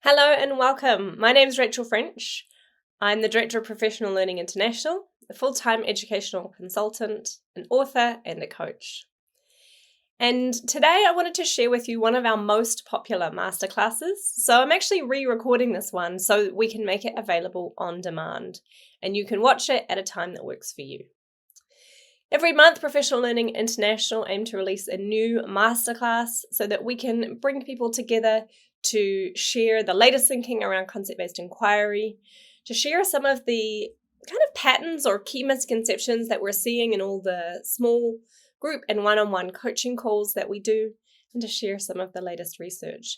Hello and welcome. My name is Rachel French. I'm the Director of Professional Learning International, a full-time educational consultant, an author, and a coach. And today I wanted to share with you one of our most popular masterclasses. So I'm actually re-recording this one so we can make it available on demand, and you can watch it at a time that works for you. Every month, Professional Learning International aim to release a new masterclass so that we can bring people together to share the latest thinking around concept-based inquiry, to share some of the kind of patterns or key misconceptions that we're seeing in all the small group and one-on-one coaching calls that we do, and to share some of the latest research.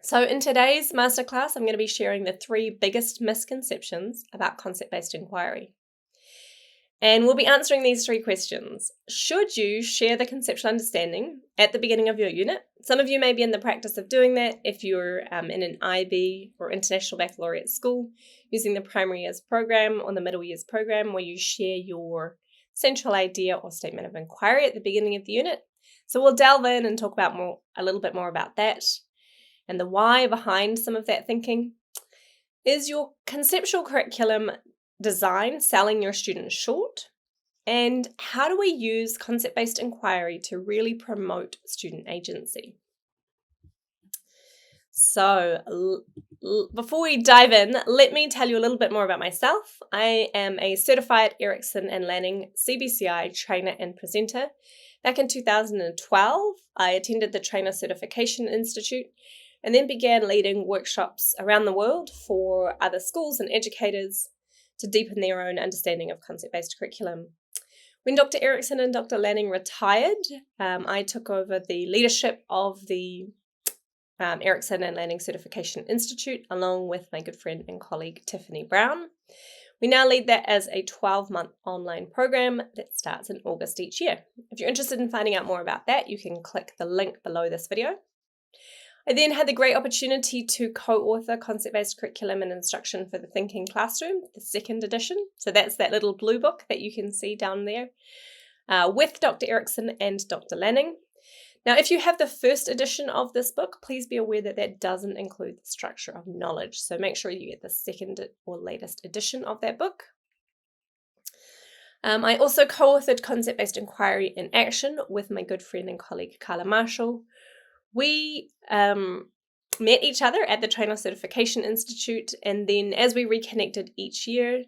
So in today's masterclass, I'm going to be sharing the 3 biggest misconceptions about concept-based inquiry. And we'll be answering these 3 questions. Should you share the conceptual understanding at the beginning of your unit? Some of you may be in the practice of doing that if you're in an IB or International Baccalaureate school, using the primary years program or the middle years program, where you share your central idea or statement of inquiry at the beginning of the unit. So we'll delve in and talk about a little bit more about that and the why behind some of that thinking. Is your conceptual curriculum design selling your students short? And how do we use concept-based inquiry to really promote student agency? So before we dive in, let me tell you a little bit more about myself. I am a certified Erickson and Lanning CBCI trainer and presenter. Back in 2012, I attended the Trainer Certification Institute and then began leading workshops around the world for other schools and educators to deepen their own understanding of concept-based curriculum. When Dr. Erickson and Dr. Lanning retired, I took over the leadership of the Erickson and Lanning Certification Institute, along with my good friend and colleague Tiffany Brown. We now lead that as a 12-month online program that starts in August each year. If you're interested in finding out more about that, you can click the link below this video. I then had the great opportunity to co-author Concept-Based Curriculum and Instruction for the Thinking Classroom, the 2nd edition. So that's that little blue book that you can see down there, with Dr. Erickson and Dr. Lanning. Now, if you have the 1st edition of this book, please be aware that that doesn't include the structure of knowledge. So make sure you get the 2nd or latest edition of that book. I also co-authored Concept-Based Inquiry in Action with my good friend and colleague Carla Marshall. We met each other at the Trainer Certification Institute, and then as we reconnected each year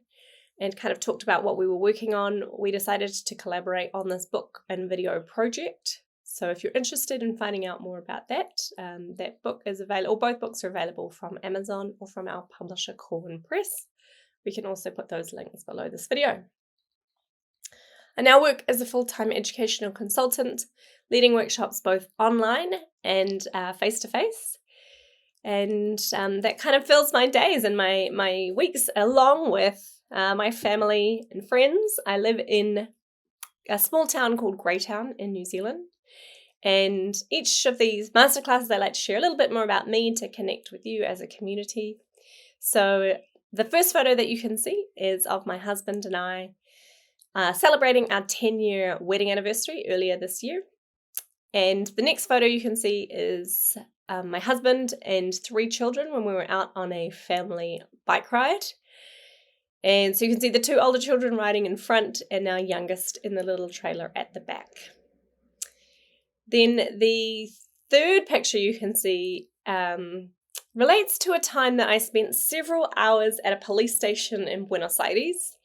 and kind of talked about what we were working on, we decided to collaborate on this book and video project. So if you're interested in finding out more about that, that book is available, or both books are available from Amazon or from our publisher Corwin Press. We can also put those links below this video. I now work as a full-time educational consultant, leading workshops both online and face-to-face. And that kind of fills my days and my weeks, along with my family and friends. I live in a small town called Greytown in New Zealand. And each of these masterclasses, I like to share a little bit more about me to connect with you as a community. So the first photo that you can see is of my husband and I celebrating our 10-year wedding anniversary earlier this year. And the next photo you can see is my husband and 3 children when we were out on a family bike ride. And so you can see the 2 older children riding in front and our youngest in the little trailer at the back. Then the 3rd picture you can see relates to a time that I spent several hours at a police station in Buenos Aires.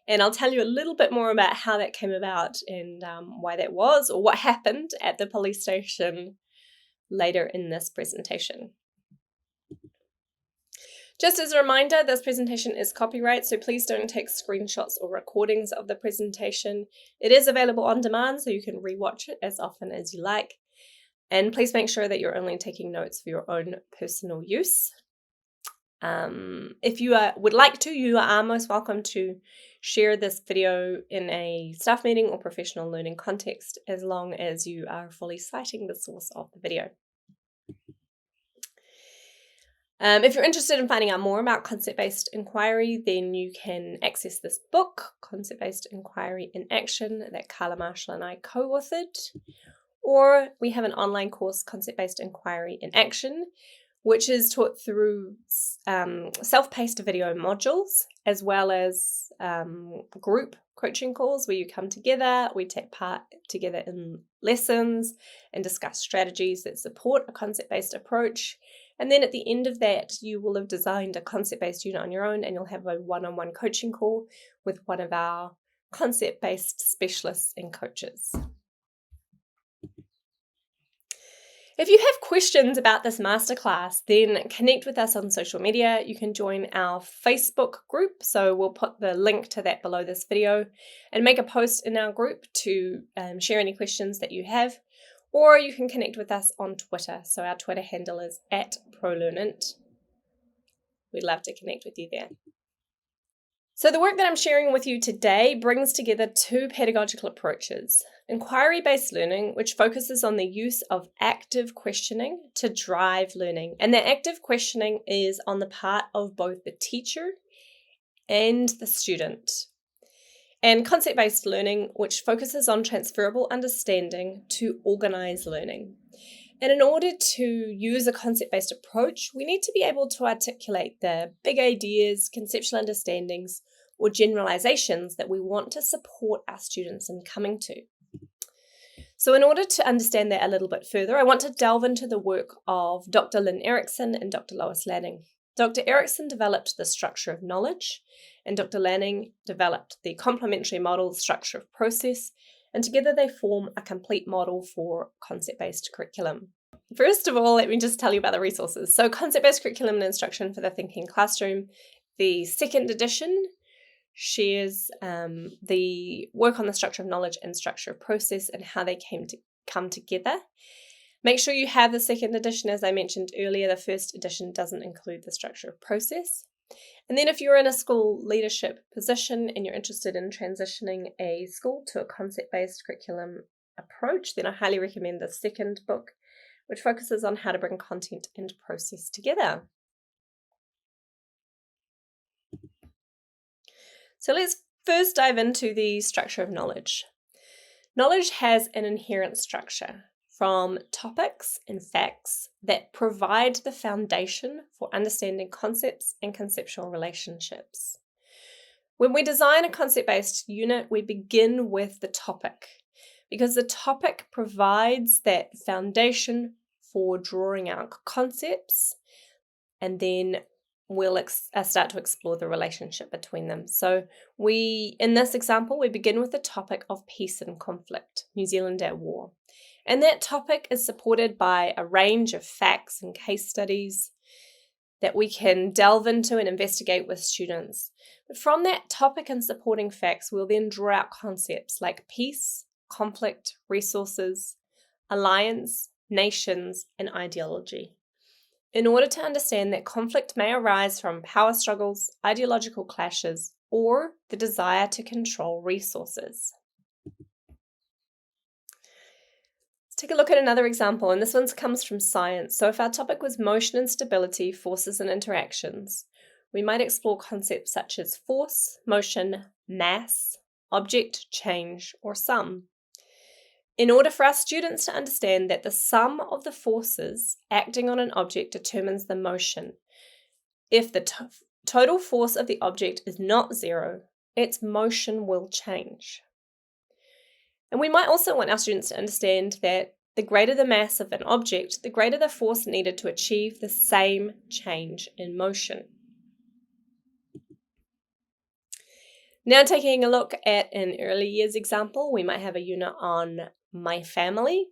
And I'll tell you a little bit more about how that came about and why that was, or what happened at the police station later in this presentation. Just as a reminder, this presentation is copyright, so please don't take screenshots or recordings of the presentation. It is available on demand, so you can rewatch it as often as you like. And please make sure that you're only taking notes for your own personal use. If you would like to, you are most welcome to share this video in a staff meeting or professional learning context, as long as you are fully citing the source of the video. If you're interested in finding out more about concept-based inquiry, then you can access this book, Concept-Based Inquiry in Action, that Carla Marshall and I co-authored. Or we have an online course, Concept-Based Inquiry in Action, which is taught through self-paced video modules, as well as group coaching calls where you come together, we take part together in lessons and discuss strategies that support a concept-based approach. And then at the end of that, you will have designed a concept-based unit on your own, and you'll have a one-on-one coaching call with one of our concept-based specialists and coaches. If you have questions about this masterclass, then connect with us on social media. You can join our Facebook group, so we'll put the link to that below this video, and make a post in our group to share any questions that you have. Or you can connect with us on Twitter. So our Twitter handle is @ProLearnant. We'd love to connect with you there. So the work that I'm sharing with you today brings together two pedagogical approaches. Inquiry-based learning, which focuses on the use of active questioning to drive learning. And that active questioning is on the part of both the teacher and the student. And concept-based learning, which focuses on transferable understanding to organize learning. And in order to use a concept-based approach, we need to be able to articulate the big ideas, conceptual understandings, or generalizations that we want to support our students in coming to. So in order to understand that a little bit further, I want to delve into the work of Dr. Lynn Erickson and Dr. Lois Lanning. Dr. Erickson developed the structure of knowledge, and Dr. Lanning developed the complementary model structure of process, and together they form a complete model for concept-based curriculum. First of all, let me just tell you about the resources. So concept-based curriculum and instruction for the thinking classroom, the second edition, shares the work on the structure of knowledge and structure of process and how they come together. Make sure you have the second edition. As I mentioned earlier, the first edition doesn't include the structure of process. And then if you're in a school leadership position and you're interested in transitioning a school to a concept-based curriculum approach, then I highly recommend the second book, which focuses on how to bring content and process together. So let's first dive into the structure of knowledge. Knowledge has an inherent structure from topics and facts that provide the foundation for understanding concepts and conceptual relationships. When we design a concept-based unit, we begin with the topic because the topic provides that foundation for drawing out concepts, and then we'll start to explore the relationship between them. So in this example, we begin with the topic of peace and conflict, New Zealand at war. And that topic is supported by a range of facts and case studies that we can delve into and investigate with students. But from that topic and supporting facts, we'll then draw out concepts like peace, conflict, resources, alliance, nations, and ideology. In order to understand that conflict may arise from power struggles, ideological clashes, or the desire to control resources. Let's take a look at another example, and this one comes from science. So if our topic was motion and stability, forces and interactions, we might explore concepts such as force, motion, mass, object, change, or sum. In order for our students to understand that the sum of the forces acting on an object determines the motion, if the total force of the object is not zero, its motion will change. And we might also want our students to understand that the greater the mass of an object, the greater the force needed to achieve the same change in motion. Now taking a look at an early years example, we might have a unit on my family.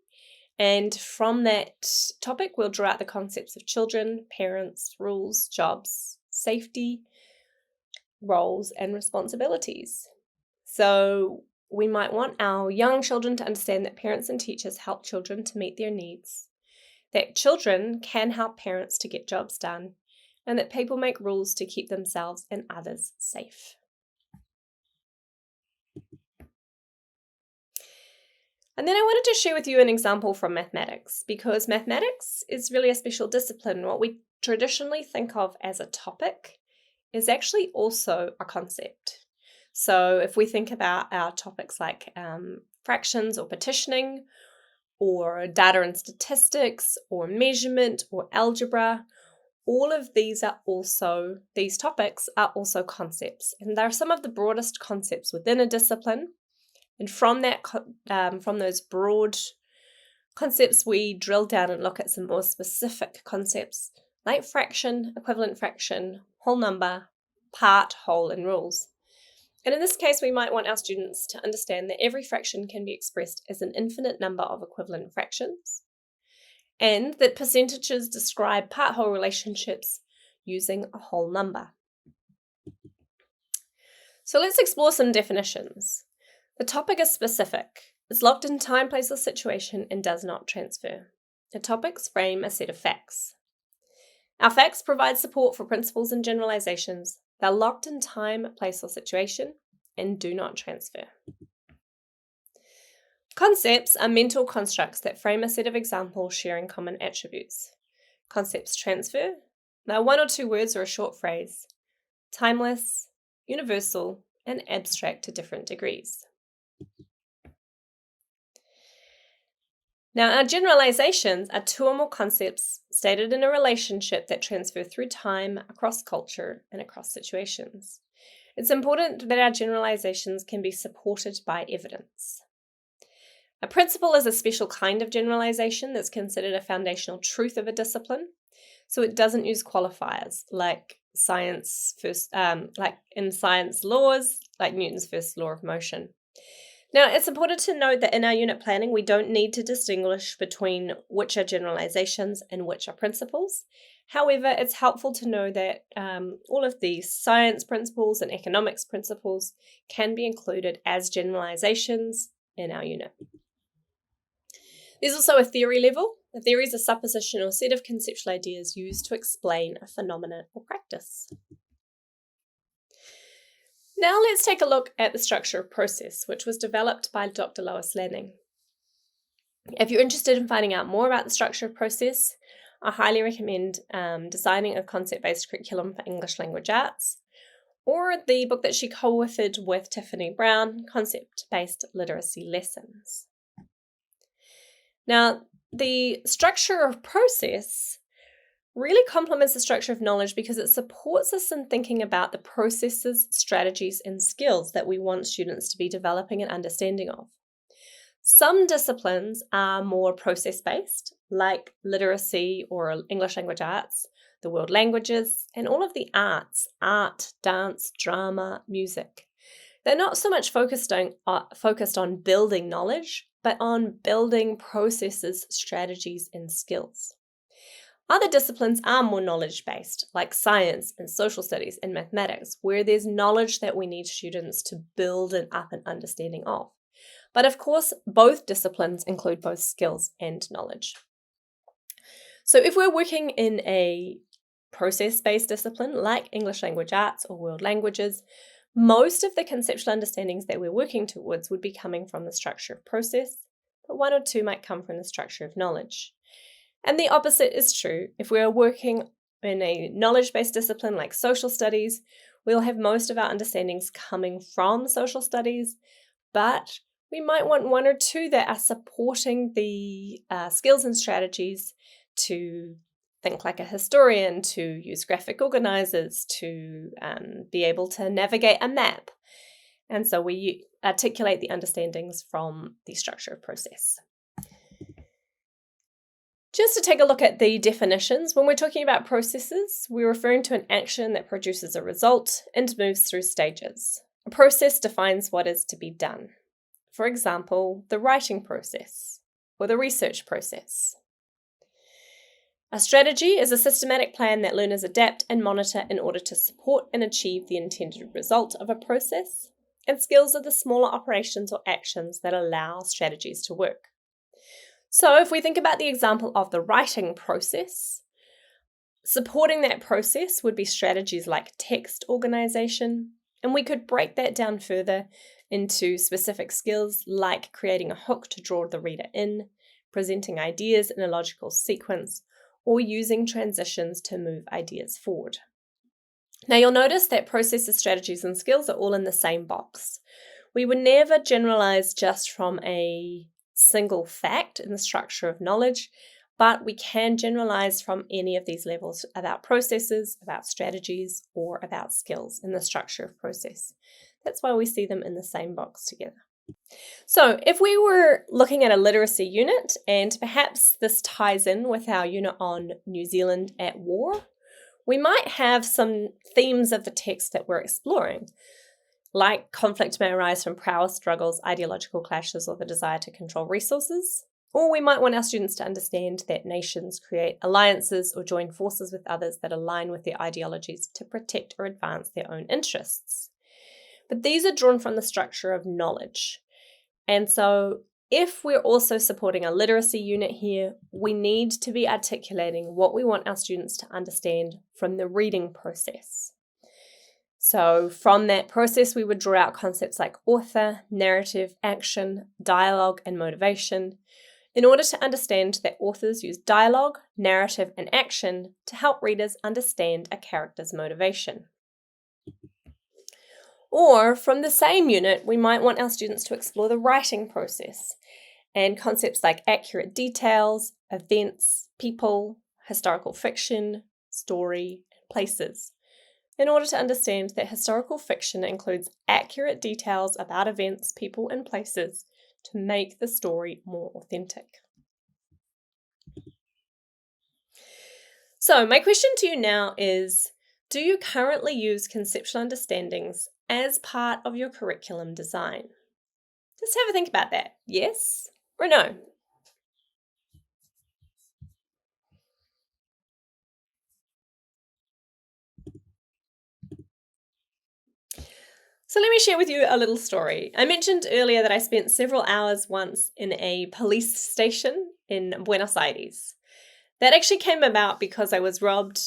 And from that topic, we'll draw out the concepts of children, parents, rules, jobs, safety, roles, and responsibilities. So we might want our young children to understand that parents and teachers help children to meet their needs, that children can help parents to get jobs done, and that people make rules to keep themselves and others safe. And then I wanted to share with you an example from mathematics, because mathematics is really a special discipline. What we traditionally think of as a topic is actually also a concept. So if we think about our topics like fractions or partitioning, or data and statistics, or measurement, or algebra, all of these topics are also concepts, and they're some of the broadest concepts within a discipline. And from those broad concepts, we drill down and look at some more specific concepts like fraction, equivalent fraction, whole number, part, whole, and rules. And in this case, we might want our students to understand that every fraction can be expressed as an infinite number of equivalent fractions, and that percentages describe part-whole relationships using a whole number. So let's explore some definitions. The topic is specific. It's locked in time, place, or situation and does not transfer. The topics frame a set of facts. Our facts provide support for principles and generalizations. They're locked in time, place, or situation and do not transfer. Concepts are mental constructs that frame a set of examples sharing common attributes. Concepts transfer. They're one or two words or a short phrase. Timeless, universal, and abstract to different degrees. Now, our generalizations are two or more concepts stated in a relationship that transfer through time, across culture, and across situations. It's important that our generalizations can be supported by evidence. A principle is a special kind of generalization that's considered a foundational truth of a discipline, so it doesn't use qualifiers like in science laws, like Newton's first law of motion. Now, it's important to note that in our unit planning, we don't need to distinguish between which are generalizations and which are principles. However, it's helpful to know that all of the science principles and economics principles can be included as generalizations in our unit. There's also a theory level. A theory is a supposition or set of conceptual ideas used to explain a phenomenon or practice. Now let's take a look at the structure of process, which was developed by Dr. Lois Lanning. If you're interested in finding out more about the structure of process, I highly recommend designing a concept-based curriculum for English language arts, or the book that she co-authored with Tiffany Brown, Concept-Based Literacy Lessons. Now, the structure of process really complements the structure of knowledge because it supports us in thinking about the processes, strategies, and skills that we want students to be developing and understanding of. Some disciplines are more process-based, like literacy or English language arts, the world languages, and all of the arts, art, dance, drama, music. They're not so much focused on building knowledge, but on building processes, strategies, and skills. Other disciplines are more knowledge-based, like science and social studies and mathematics, where there's knowledge that we need students to build up an understanding of. But of course, both disciplines include both skills and knowledge. So if we're working in a process-based discipline, like English language arts or world languages, most of the conceptual understandings that we're working towards would be coming from the structure of process, but one or two might come from the structure of knowledge. And the opposite is true. If we're working in a knowledge-based discipline like social studies, we'll have most of our understandings coming from social studies, but we might want one or two that are supporting the skills and strategies to think like a historian, to use graphic organizers, to be able to navigate a map. And so we articulate the understandings from the structure of process. Just to take a look at the definitions, when we're talking about processes, we're referring to an action that produces a result and moves through stages. A process defines what is to be done. For example, the writing process or the research process. A strategy is a systematic plan that learners adapt and monitor in order to support and achieve the intended result of a process, and skills are the smaller operations or actions that allow strategies to work. So if we think about the example of the writing process, supporting that process would be strategies like text organization, and we could break that down further into specific skills like creating a hook to draw the reader in, presenting ideas in a logical sequence, or using transitions to move ideas forward. Now you'll notice that processes, strategies, and skills are all in the same box. We would never generalize just from a single fact in the structure of knowledge, but we can generalize from any of these levels about processes, about strategies, or about skills in the structure of process. That's why we see them in the same box together. So if we were looking at a literacy unit, and perhaps this ties in with our unit on New Zealand at war, we might have some themes of the text that we're exploring, like conflict may arise from power struggles, ideological clashes, or the desire to control resources. Or we might want our students to understand that nations create alliances or join forces with others that align with their ideologies to protect or advance their own interests. But these are drawn from the structure of knowledge. And so if we're also supporting a literacy unit here, we need to be articulating what we want our students to understand from the reading process. So from that process, we would draw out concepts like author, narrative, action, dialogue, and motivation in order to understand that authors use dialogue, narrative, and action to help readers understand a character's motivation. Or from the same unit, we might want our students to explore the writing process and concepts like accurate details, events, people, historical fiction, story, and places, in order to understand that historical fiction includes accurate details about events, people, and places to make the story more authentic. So my question to you now is, do you currently use conceptual understandings as part of your curriculum design? Just have a think about that. Yes or no? So let me share with you a little story. I mentioned earlier that I spent several hours once in a police station in Buenos Aires. That actually came about because I was robbed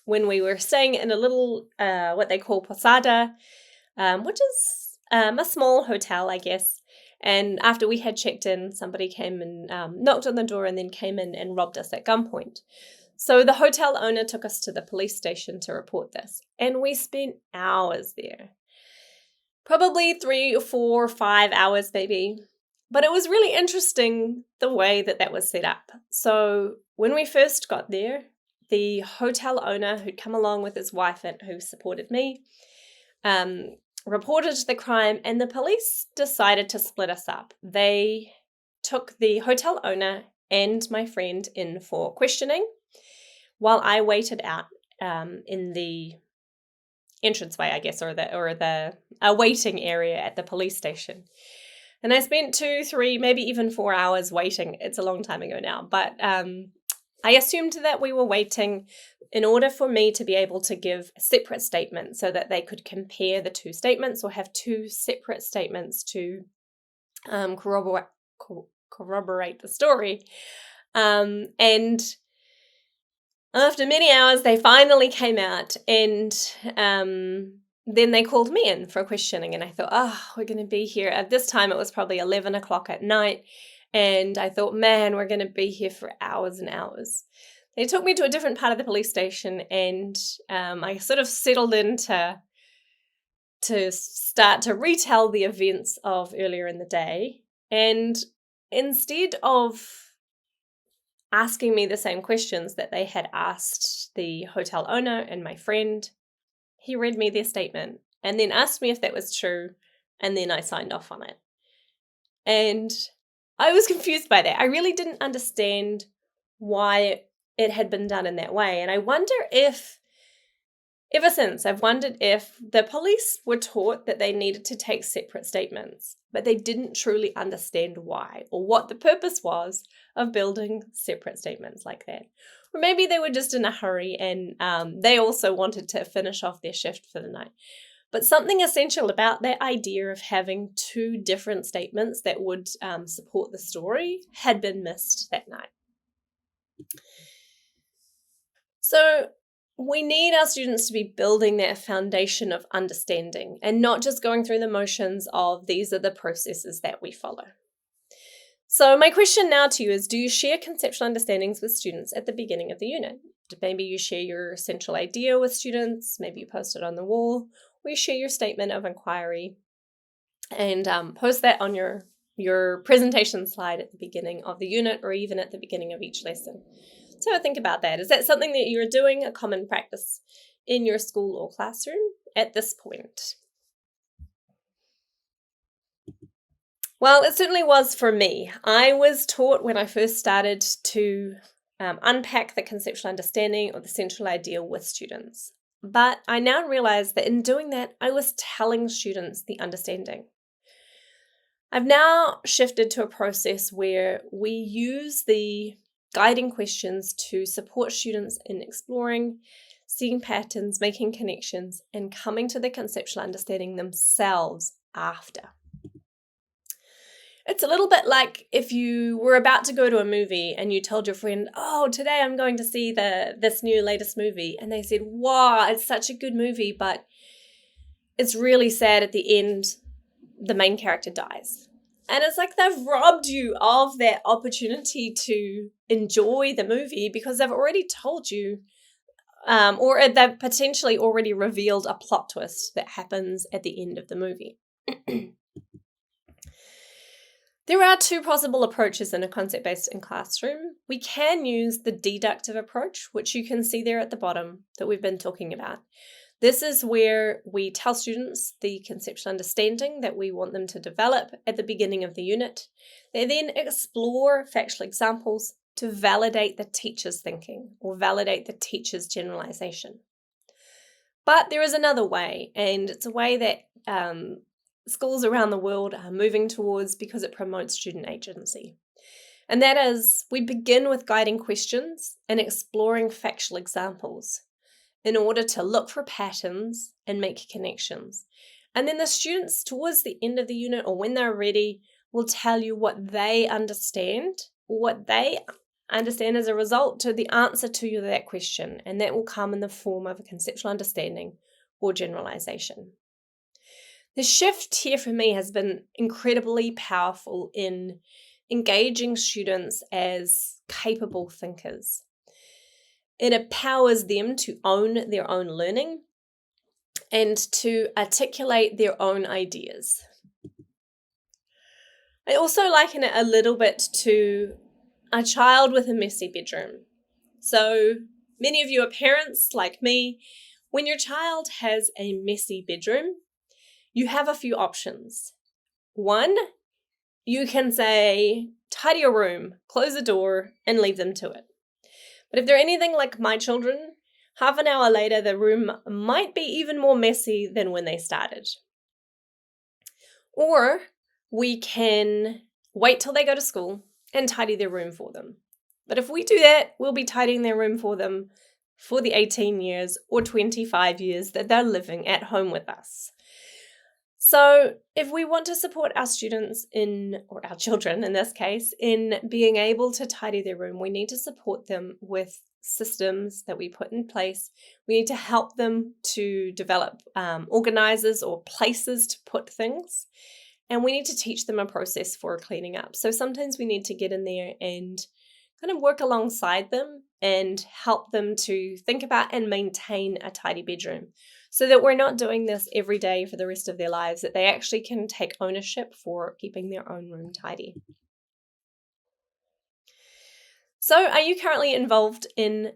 when we were staying in a little, what they call posada, which is a small hotel, I guess. And after we had checked in, somebody came and knocked on the door and then came in and robbed us at gunpoint. So the hotel owner took us to the police station to report this. And we spent hours there. Probably 3 or 4 or 5 hours maybe. But it was really interesting the way that was set up. So when we first got there, the hotel owner who'd come along with his wife and who supported me reported the crime, and the police decided to split us up. They took the hotel owner and my friend in for questioning while I waited out in the entranceway, I guess, or the waiting area at the police station. And I spent 2, 3, maybe even 4 hours waiting. It's a long time ago now, but I assumed that we were waiting in order for me to be able to give a separate statement so that they could compare the two statements or have two separate statements to corroborate the story. And after many hours, they finally came out, and then they called me in for questioning, and I thought, we're going to be here. At this time, it was probably 11 o'clock at night, and I thought, man, we're going to be here for hours and hours. They took me to a different part of the police station, and I sort of settled in to start to retell the events of earlier in the day. And instead of asking me the same questions that they had asked the hotel owner and my friend, he read me their statement and then asked me if that was true, and then I signed off on it. And I was confused by that. I really didn't understand why it had been done in that way. And I wonder if, ever since, I've wondered if the police were taught that they needed to take separate statements, but they didn't truly understand why or what the purpose was of building separate statements like that. Or maybe they were just in a hurry and they also wanted to finish off their shift for the night. But something essential about that idea of having two different statements that would support the story had been missed that night. So we need our students to be building that foundation of understanding and not just going through the motions of these are the processes that we follow. So my question now to you is, do you share conceptual understandings with students at the beginning of the unit? Maybe you share your central idea with students, maybe you post it on the wall, or you share your statement of inquiry and post that on your your presentation slide at the beginning of the unit or even at the beginning of each lesson. So think about that. Is that something that you're doing, a common practice in your school or classroom at this point? Well, it certainly was for me. I was taught when I first started to unpack the conceptual understanding or the central idea with students. But I now realize that in doing that, I was telling students the understanding. I've now shifted to a process where we use the guiding questions to support students in exploring, seeing patterns, making connections, and coming to the conceptual understanding themselves after. It's a little bit like if you were about to go to a movie and you told your friend, oh, today I'm going to see this new latest movie. And they said, wow, it's such a good movie, but it's really sad at the end, the main character dies. And it's like they've robbed you of that opportunity to enjoy the movie because they've already told you, or they've potentially already revealed a plot twist that happens at the end of the movie. There are two possible approaches in a concept-based classroom. We can use the deductive approach, which you can see there at the bottom that we've been talking about. This is where we tell students the conceptual understanding that we want them to develop at the beginning of the unit. They then explore factual examples to validate the teacher's thinking or validate the teacher's generalization. But there is another way, and it's a way that schools around the world are moving towards because it promotes student agency. And that is, we begin with guiding questions and exploring factual examples in order to look for patterns and make connections. And then the students towards the end of the unit or when they're ready will tell you what they understand as a result to the answer to that question. And that will come in the form of a conceptual understanding or generalization. The shift here for me has been incredibly powerful in engaging students as capable thinkers. It empowers them to own their own learning and to articulate their own ideas. I also liken it a little bit to a child with a messy bedroom. So many of you are parents like me. When your child has a messy bedroom, you have a few options. One, you can say, tidy your room, close the door, and leave them to it. But if they're anything like my children, half an hour later, the room might be even more messy than when they started. Or we can wait till they go to school and tidy their room for them. But if we do that, we'll be tidying their room for them for the 18 years or 25 years that they're living at home with us. So if we want to support our students or our children in this case, in being able to tidy their room, we need to support them with systems that we put in place. We need to help them to develop organizers or places to put things. And we need to teach them a process for cleaning up. So sometimes we need to get in there and kind of work alongside them and help them to think about and maintain a tidy bedroom, so that we're not doing this every day for the rest of their lives, that they actually can take ownership for keeping their own room tidy. So are you currently involved in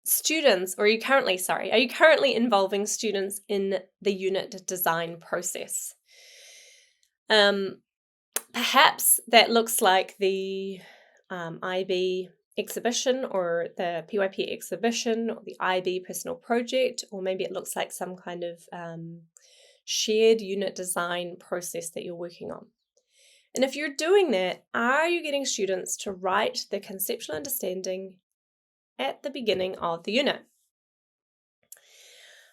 students, or are you currently involving students in the unit design process? Perhaps that looks like the IB exhibition or the PYP exhibition or the IB personal project, or maybe it looks like some kind of shared unit design process that you're working on. And if you're doing that, are you getting students to write the conceptual understanding at the beginning of the unit?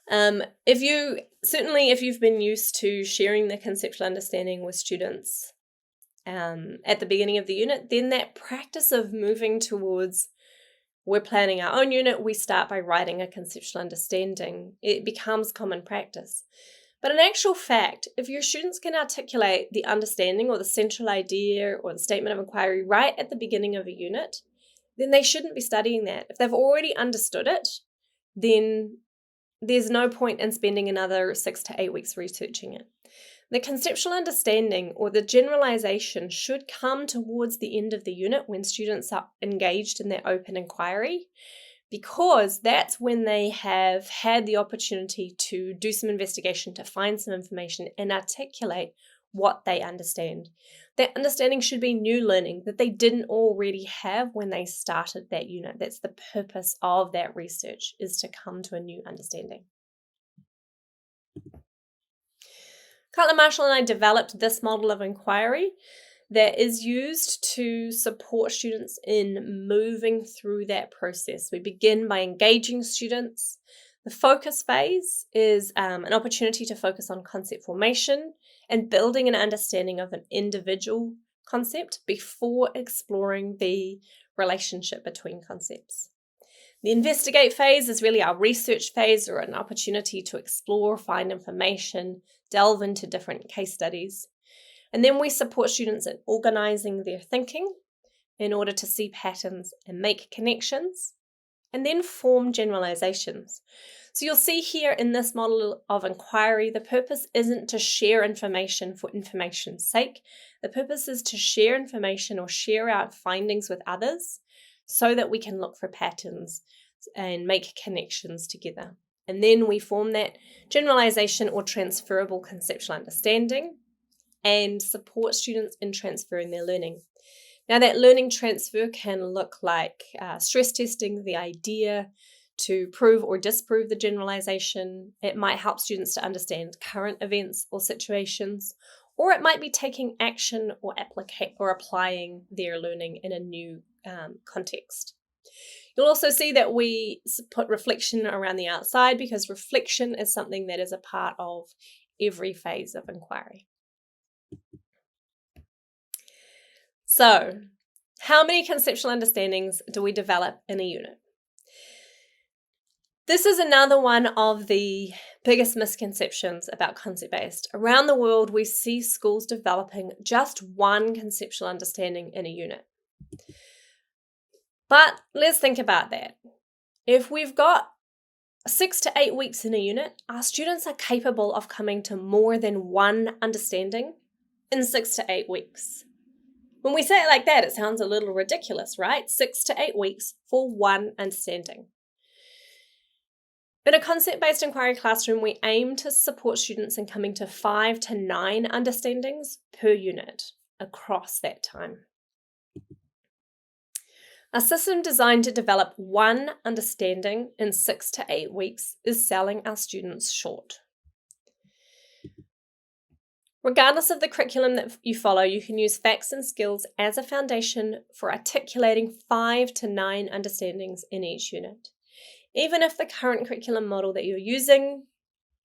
If you've been used to sharing the conceptual understanding with students at the beginning of the unit, then that practice of moving towards we're planning our own unit, we start by writing a conceptual understanding. It becomes common practice. But in actual fact, if your students can articulate the understanding or the central idea or the statement of inquiry right at the beginning of a unit, then they shouldn't be studying that. If they've already understood it, then there's no point in spending another 6 to 8 weeks researching it. The conceptual understanding or the generalization should come towards the end of the unit when students are engaged in their open inquiry, because that's when they have had the opportunity to do some investigation, to find some information and articulate what they understand. That understanding should be new learning that they didn't already have when they started that unit. That's the purpose of that research, is to come to a new understanding. Cutler Marshall and I developed this model of inquiry that is used to support students in moving through that process. We begin by engaging students. The focus phase is an opportunity to focus on concept formation and building an understanding of an individual concept before exploring the relationship between concepts. The investigate phase is really our research phase, or an opportunity to explore, find information, delve into different case studies. And then we support students in organizing their thinking in order to see patterns and make connections, and then form generalizations. So you'll see here in this model of inquiry, the purpose isn't to share information for information's sake. The purpose is to share information or share our findings with others so that we can look for patterns and make connections together. And then we form that generalization or transferable conceptual understanding and support students in transferring their learning. Now, that learning transfer can look like stress testing the idea to prove or disprove the generalization. It might help students to understand current events or situations, or it might be taking action or applying their learning in a new context. You'll also see that we put reflection around the outside, because reflection is something that is a part of every phase of inquiry. So, how many conceptual understandings do we develop in a unit? This is another one of the biggest misconceptions about concept-based. Around the world, we see schools developing just one conceptual understanding in a unit. But let's think about that. If we've got 6 to 8 weeks in a unit, our students are capable of coming to more than one understanding in 6 to 8 weeks. When we say it like that, it sounds a little ridiculous, right? 6 to 8 weeks for one understanding. In a concept-based inquiry classroom, we aim to support students in coming to 5 to 9 understandings per unit across that time. A system designed to develop one understanding in 6 to 8 weeks is selling our students short. Regardless of the curriculum that you follow, you can use facts and skills as a foundation for articulating 5 to 9 understandings in each unit. Even if the current curriculum model that you're using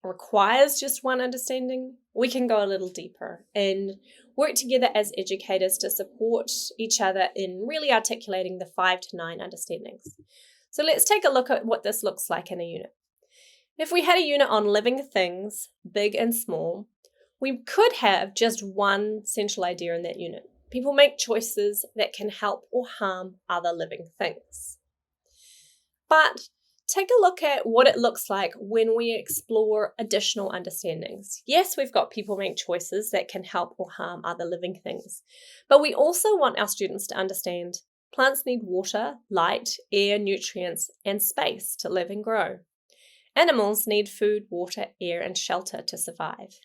requires just one understanding, we can go a little deeper and work together as educators to support each other in really articulating the 5 to 9 understandings. So let's take a look at what this looks like in a unit. If we had a unit on living things, big and small, we could have just one central idea in that unit. People make choices that can help or harm other living things. But take a look at what it looks like when we explore additional understandings. Yes, we've got people make choices that can help or harm other living things, but we also want our students to understand plants need water, light, air, nutrients, and space to live and grow. Animals need food, water, air, and shelter to survive.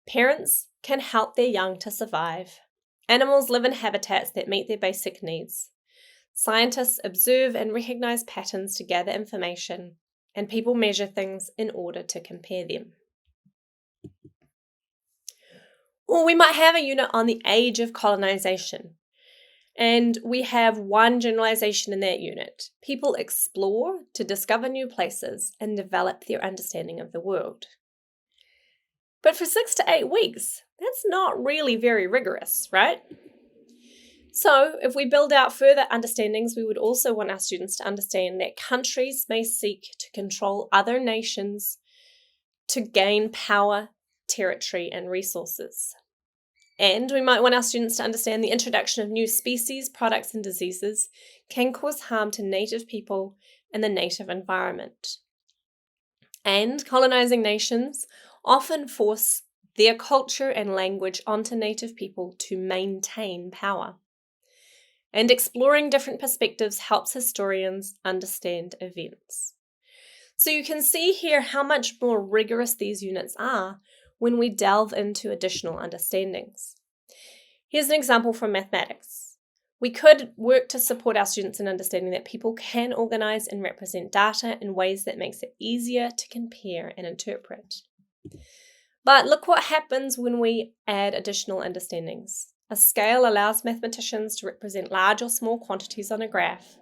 Parents can help their young to survive. Animals live in habitats that meet their basic needs. Scientists observe and recognize patterns to gather information, and people measure things in order to compare them. Or we might have a unit on the age of colonization, and we have one generalization in that unit. People explore to discover new places and develop their understanding of the world. But for 6 to 8 weeks, that's not really very rigorous, right? So if we build out further understandings, we would also want our students to understand that countries may seek to control other nations to gain power, territory, and resources. And we might want our students to understand the introduction of new species, products, and diseases can cause harm to native people and the native environment. And colonizing nations often force their culture and language onto Native people to maintain power. And exploring different perspectives helps historians understand events. So you can see here how much more rigorous these units are when we delve into additional understandings. Here's an example from mathematics. We could work to support our students in understanding that people can organize and represent data in ways that makes it easier to compare and interpret. But look what happens when we add additional understandings. A scale allows mathematicians to represent large or small quantities on a graph.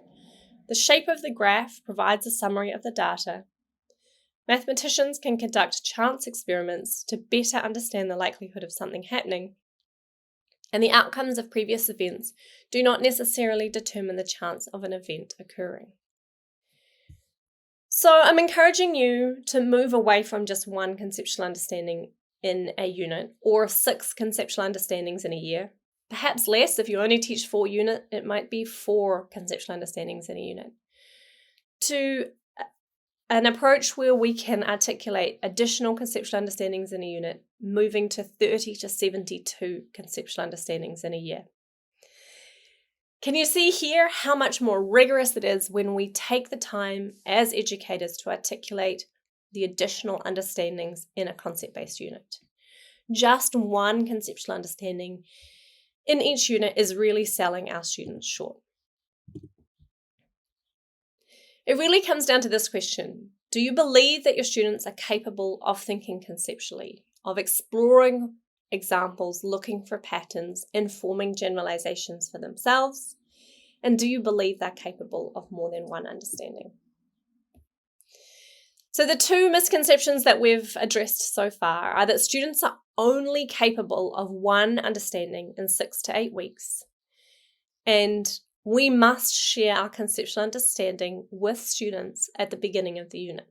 The shape of the graph provides a summary of the data. Mathematicians can conduct chance experiments to better understand the likelihood of something happening, and the outcomes of previous events do not necessarily determine the chance of an event occurring. So I'm encouraging you to move away from just one conceptual understanding in a unit, or 6 conceptual understandings in a year. Perhaps less. If you only teach 4 units, it might be 4 conceptual understandings in a unit. To an approach where we can articulate additional conceptual understandings in a unit, moving to 30 to 72 conceptual understandings in a year. Can you see here how much more rigorous it is when we take the time as educators to articulate the additional understandings in a concept-based unit? Just one conceptual understanding in each unit is really selling our students short. It really comes down to this question. Do you believe that your students are capable of thinking conceptually, of exploring examples, looking for patterns, and forming generalizations for themselves? And do you believe they're capable of more than one understanding? So the 2 misconceptions that we've addressed so far are that students are only capable of one understanding in 6 to 8 weeks, and we must share our conceptual understanding with students at the beginning of the unit.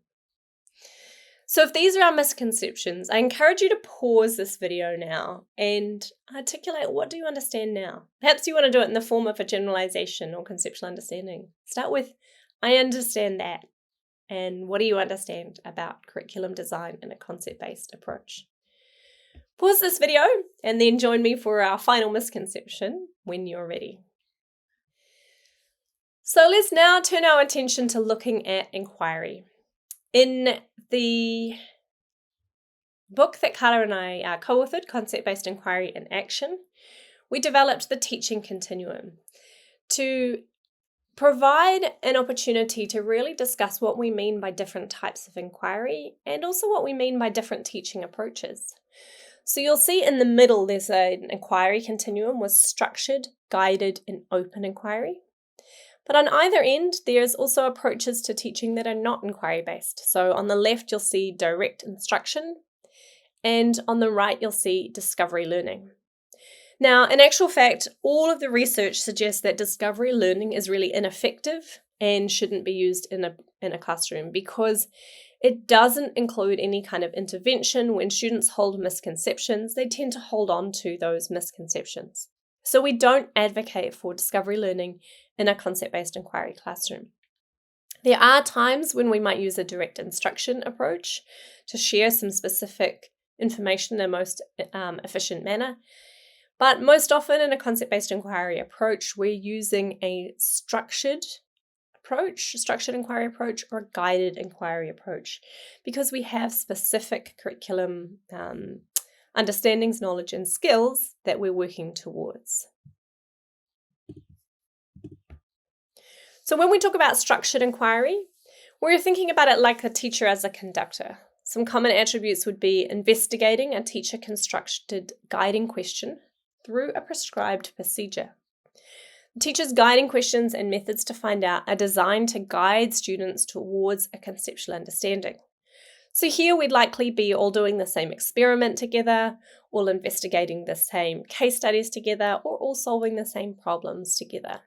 So if these are our misconceptions, I encourage you to pause this video now and articulate, what do you understand now? Perhaps you want to do it in the form of a generalization or conceptual understanding. Start with, I understand that. And what do you understand about curriculum design in a concept-based approach? Pause this video and then join me for our final misconception when you're ready. So let's now turn our attention to looking at inquiry. In the book that Carla and I co-authored, Concept-Based Inquiry in Action, we developed the teaching continuum to provide an opportunity to really discuss what we mean by different types of inquiry and also what we mean by different teaching approaches. So you'll see in the middle there's an inquiry continuum with structured, guided, and open inquiry. But on either end, there's also approaches to teaching that are not inquiry-based. So on the left, you'll see direct instruction, and on the right, you'll see discovery learning. Now, in actual fact, all of the research suggests that discovery learning is really ineffective and shouldn't be used in a classroom because it doesn't include any kind of intervention. When students hold misconceptions, they tend to hold on to those misconceptions. So we don't advocate for discovery learning in a concept-based inquiry classroom. There are times when we might use a direct instruction approach to share some specific information in the most efficient manner. But most often in a concept-based inquiry approach, we're using a structured inquiry approach, or a guided inquiry approach, because we have specific curriculum understandings, knowledge, and skills that we're working towards. So when we talk about structured inquiry, we're thinking about it like a teacher as a conductor. Some common attributes would be investigating a teacher-constructed guiding question through a prescribed procedure. The teacher's guiding questions and methods to find out are designed to guide students towards a conceptual understanding. So here we'd likely be all doing the same experiment together, all investigating the same case studies together, or all solving the same problems together.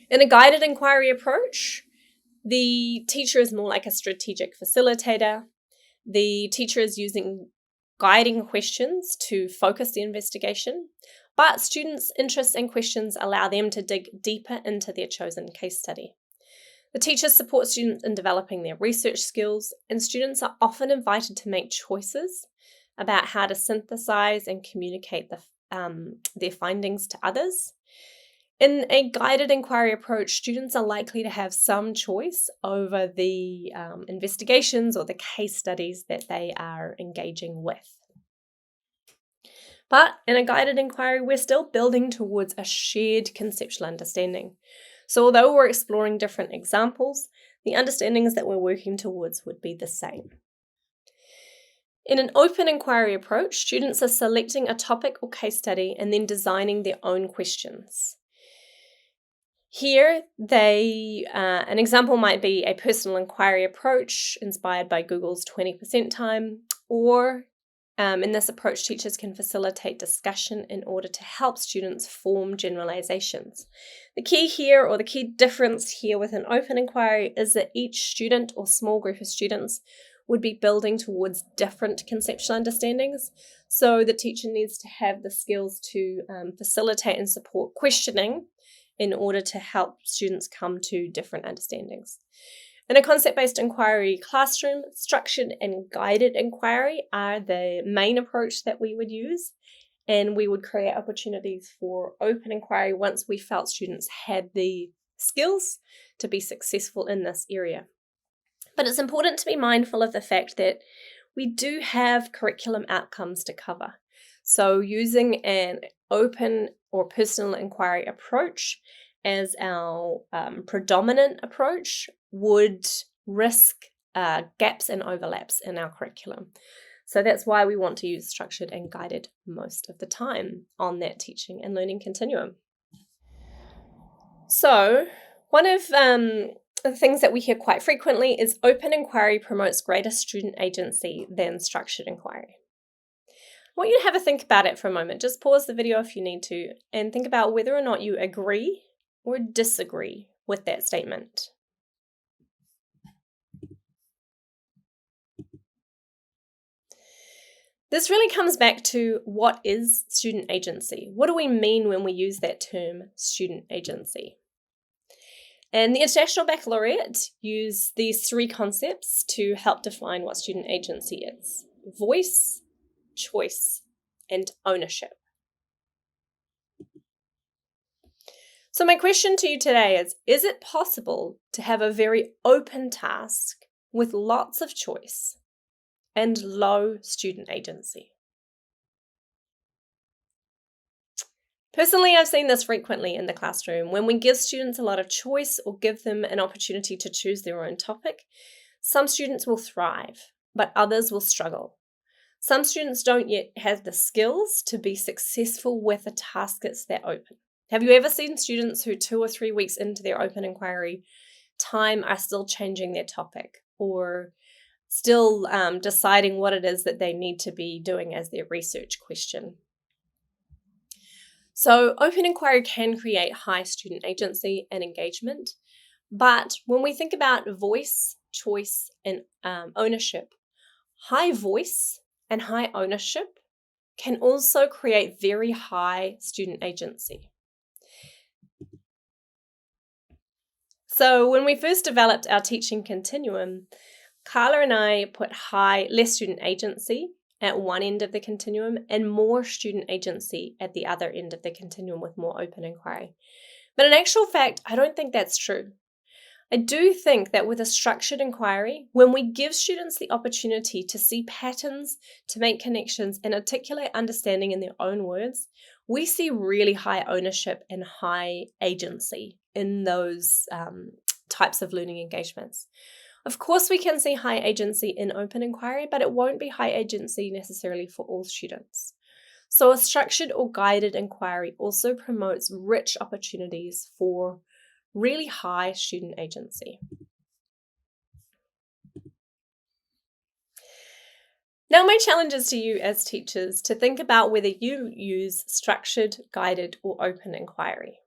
In a guided inquiry approach, the teacher is more like a strategic facilitator. The teacher is using guiding questions to focus the investigation, but students' interests and questions allow them to dig deeper into their chosen case study. The teachers support students in developing their research skills, and students are often invited to make choices about how to synthesize and communicate their findings to others. In a guided inquiry approach, students are likely to have some choice over the investigations or the case studies that they are engaging with. But in a guided inquiry, we're still building towards a shared conceptual understanding. So although we're exploring different examples, the understandings that we're working towards would be the same. In an open inquiry approach, students are selecting a topic or case study and then designing their own questions. Here, an example might be a personal inquiry approach inspired by Google's 20% time, or in this approach, teachers can facilitate discussion in order to help students form generalizations. The key here, or the key difference here with an open inquiry, is that each student or small group of students would be building towards different conceptual understandings. So the teacher needs to have the skills to facilitate and support questioning in order to help students come to different understandings. In a concept-based inquiry classroom, structured and guided inquiry are the main approach that we would use, and we would create opportunities for open inquiry once we felt students had the skills to be successful in this area. But it's important to be mindful of the fact that we do have curriculum outcomes to cover. So using an open or personal inquiry approach as our predominant approach would risk gaps and overlaps in our curriculum. So that's why we want to use structured and guided most of the time on that teaching and learning continuum. So one of the things that we hear quite frequently is open inquiry promotes greater student agency than structured inquiry. I want you to have a think about it for a moment. Just pause the video if you need to and think about whether or not you agree or disagree with that statement. This really comes back to what is student agency? What do we mean when we use that term student agency? And the International Baccalaureate use these three concepts to help define what student agency is: voice, choice, and ownership. So my question to you today is it possible to have a very open task with lots of choice and low student agency? Personally, I've seen this frequently in the classroom. When we give students a lot of choice or give them an opportunity to choose their own topic, some students will thrive, but others will struggle. Some students don't yet have the skills to be successful with a task that's that open. Have you ever seen students who 2 or 3 weeks into their open inquiry time are still changing their topic or still deciding what it is that they need to be doing as their research question? So open inquiry can create high student agency and engagement, but when we think about voice, choice, and ownership, high voice and high ownership can also create very high student agency. So when we first developed our teaching continuum, Carla and I put less student agency at one end of the continuum and more student agency at the other end of the continuum with more open inquiry. But in actual fact, I don't think that's true. I do think that with a structured inquiry, when we give students the opportunity to see patterns, to make connections, and articulate understanding in their own words, we see really high ownership and high agency in those types of learning engagements. Of course, we can see high agency in open inquiry, but it won't be high agency necessarily for all students. So a structured or guided inquiry also promotes rich opportunities for really high student agency. Now, my challenge is to you as teachers to think about whether you use structured, guided, or open inquiry.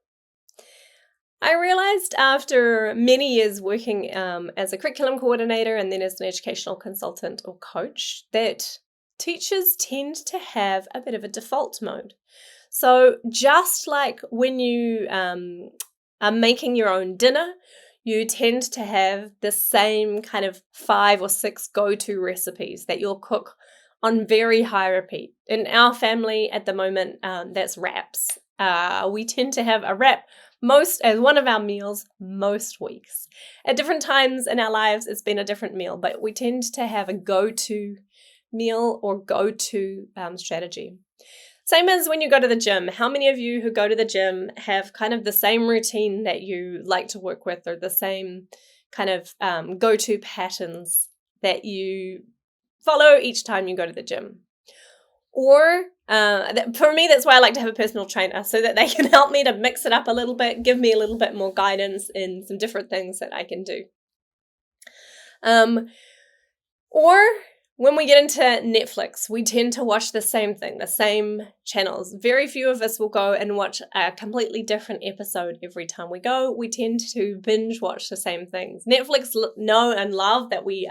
I realized after many years working as a curriculum coordinator and then as an educational consultant or coach that teachers tend to have a bit of a default mode. So just like when you are making your own dinner, you tend to have the same kind of 5 or 6 go-to recipes that you'll cook on very high repeat. In our family at the moment, that's wraps. We tend to have a wrap as one of our meals most weeks. At different times in our lives, it's been a different meal, but we tend to have a go-to meal or go-to strategy. Same as when you go to the gym. How many of you who go to the gym have kind of the same routine that you like to work with, or the same kind of go-to patterns that you follow each time you go to the gym? Or for me, that's why I like to have a personal trainer, so that they can help me to mix it up a little bit, give me a little bit more guidance in some different things that I can do. Or when we get into Netflix, we tend to watch the same thing, the same channels. Very few of us will go and watch a completely different episode every time we go. We tend to binge watch the same things. Netflix know and love that we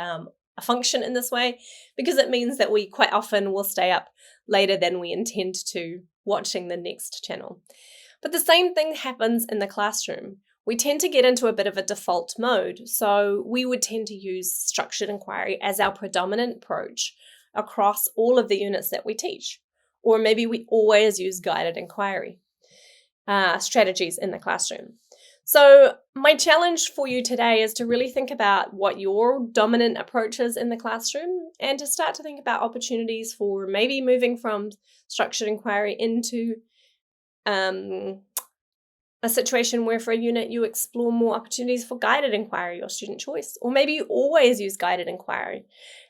function in this way, because it means that we quite often will stay up later than we intend to watching the next channel. But the same thing happens in the classroom. We tend to get into a bit of a default mode. So we would tend to use structured inquiry as our predominant approach across all of the units that we teach. Or maybe we always use guided inquiry strategies in the classroom. So my challenge for you today is to really think about what your dominant approach is in the classroom, and to start to think about opportunities for maybe moving from structured inquiry into a situation where for a unit you explore more opportunities for guided inquiry or student choice, or maybe you always use guided inquiry,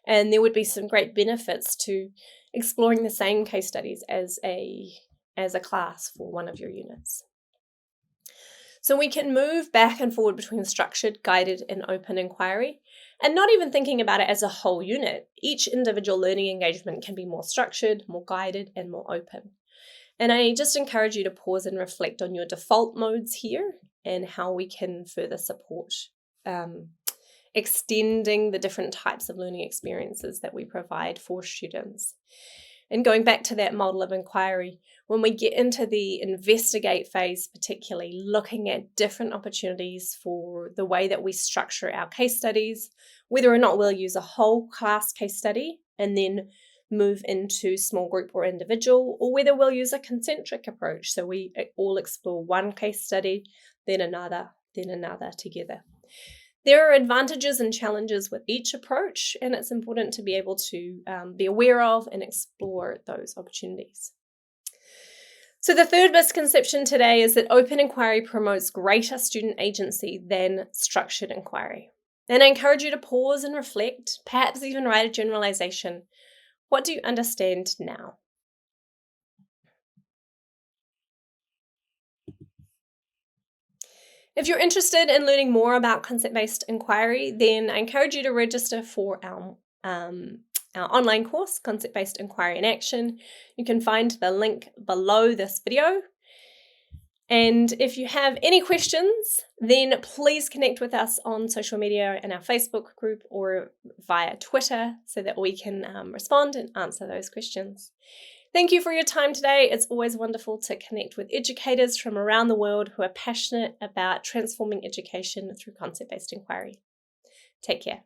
and there would be some great benefits to exploring the same case studies as a class for one of your units. So we can move back and forward between structured, guided, and open inquiry, and not even thinking about it as a whole unit. Each individual learning engagement can be more structured, more guided, and more open. And I just encourage you to pause and reflect on your default modes here and how we can further support extending the different types of learning experiences that we provide for students. And going back to that model of inquiry, when we get into the investigate phase, particularly looking at different opportunities for the way that we structure our case studies, whether or not we'll use a whole class case study and then move into small group or individual, or whether we'll use a concentric approach. So we all explore one case study, then another together. There are advantages and challenges with each approach, and it's important to be able to be aware of and explore those opportunities. So the third misconception today is that open inquiry promotes greater student agency than structured inquiry. And I encourage you to pause and reflect, perhaps even write a generalization. What do you understand now? If you're interested in learning more about concept-based inquiry, then I encourage you to register for our online course, Concept-Based Inquiry in Action. You can find the link below this video. And if you have any questions, then please connect with us on social media in our Facebook group or via Twitter so that we can respond and answer those questions. Thank you for your time today. It's always wonderful to connect with educators from around the world who are passionate about transforming education through concept-based inquiry. Take care.